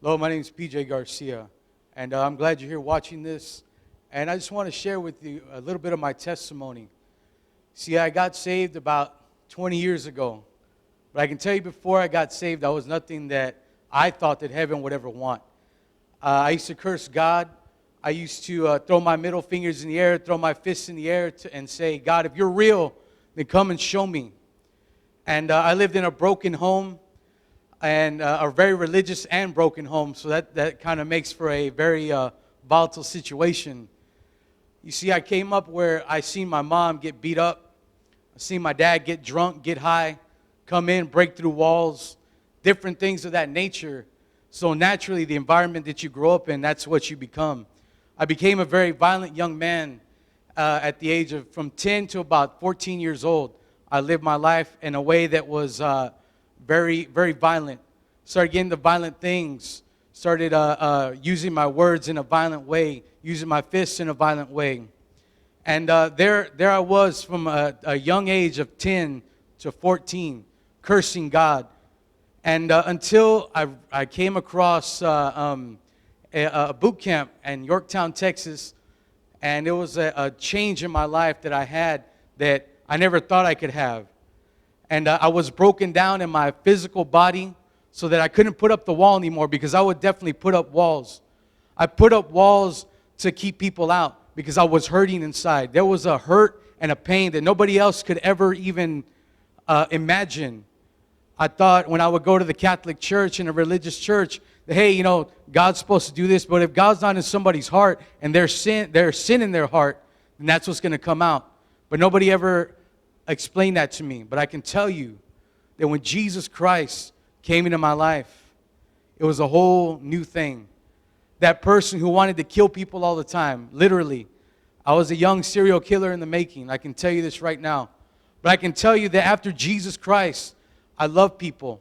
Hello, my name is PJ Garcia, and I'm glad you're here watching this. And I just want to share with you a little bit of my testimony. See, I got saved about 20 years ago, but I can tell you before I got saved, I was nothing that I thought that heaven would ever want. I used to curse God. I used to throw my middle fingers in the air, throw my fists in the air, and say, God, if you're real, then come and show me. And I lived in a broken home, and a very religious and broken home, so that kind of makes for a very volatile situation. You see, I came up where I seen my mom get beat up. I seen my dad get drunk, get high, come in, break through walls, different things of that nature. So naturally, the environment that you grow up in, that's what you become. I became a very violent young man at the age of from 10 to about 14 years old. I lived my life in a way that was very, very violent. Started getting into violent things. Started using my words in a violent way, using my fists in a violent way. And there I was from a young age of 10 to 14, cursing God. And until I came across a boot camp in Yorktown, Texas, and it was a change in my life that I had that I never thought I could have. And I was broken down in my physical body so that I couldn't put up the wall anymore, because I would definitely put up walls. I put up walls to keep people out because I was hurting inside. There was a hurt and a pain that nobody else could ever even imagine. I thought when I would go to the Catholic Church and a religious church, that, hey, God's supposed to do this, but if God's not in somebody's heart and there's sin in their heart, then that's what's going to come out. But nobody ever explain that to me. But I can tell you that when Jesus Christ came into my life, it was a whole new thing. That person who wanted to kill people all the time, literally, I was a young serial killer in the making. I can tell you this right now. But I can tell you that after Jesus Christ, I love people.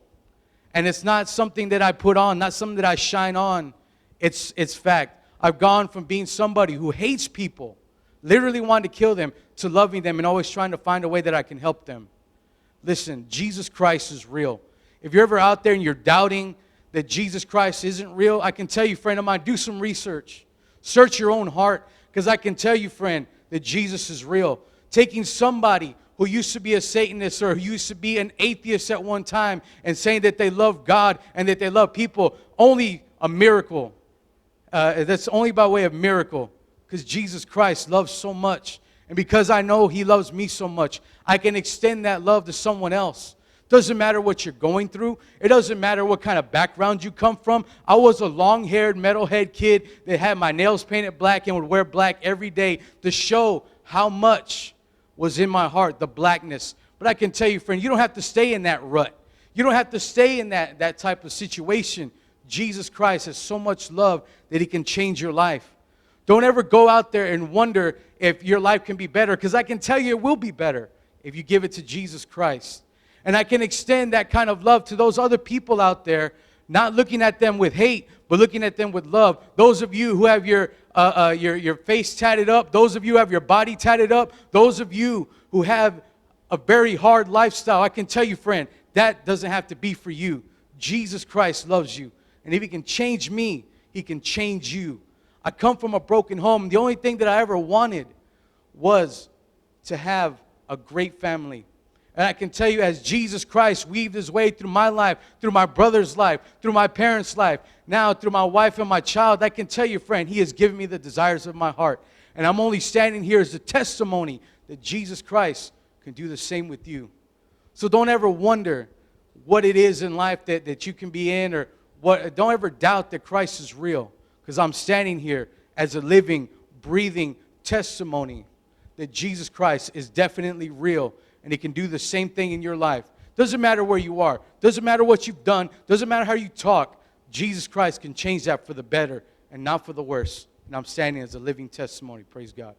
And it's not something that I put on, not something that I shine on. It's fact. I've gone from being somebody who hates people, literally wanted to kill them, to loving them and always trying to find a way that I can help them. Listen, Jesus Christ is real. If you're ever out there and you're doubting that Jesus Christ isn't real, I can tell you, friend of mine, do some research. Search your own heart, because I can tell you, friend, that Jesus is real. Taking somebody who used to be a Satanist or who used to be an atheist at one time and saying that they love God and that they love people, only a miracle. That's only by way of miracle. Because Jesus Christ loves so much. And because I know He loves me so much, I can extend that love to someone else. Doesn't matter what you're going through. It doesn't matter what kind of background you come from. I was a long-haired, metalhead kid that had my nails painted black and would wear black every day to show how much was in my heart, the blackness. But I can tell you, friend, you don't have to stay in that rut. You don't have to stay in that type of situation. Jesus Christ has so much love that He can change your life. Don't ever go out there and wonder if your life can be better, because I can tell you it will be better if you give it to Jesus Christ. And I can extend that kind of love to those other people out there, not looking at them with hate, but looking at them with love. Those of you who have your face tatted up, those of you who have your body tatted up, those of you who have a very hard lifestyle, I can tell you, friend, that doesn't have to be for you. Jesus Christ loves you. And if He can change me, He can change you. I come from a broken home. The only thing that I ever wanted was to have a great family. And I can tell you, as Jesus Christ weaved His way through my life, through my brother's life, through my parents' life, now through my wife and my child, I can tell you, friend, He has given me the desires of my heart. And I'm only standing here as a testimony that Jesus Christ can do the same with you. So don't ever wonder what it is in life that you can be in, or what. Don't ever doubt that Christ is real. Because I'm standing here as a living, breathing testimony that Jesus Christ is definitely real, and He can do the same thing in your life. Doesn't matter where you are. Doesn't matter what you've done. Doesn't matter how you talk. Jesus Christ can change that for the better and not for the worse. And I'm standing as a living testimony. Praise God.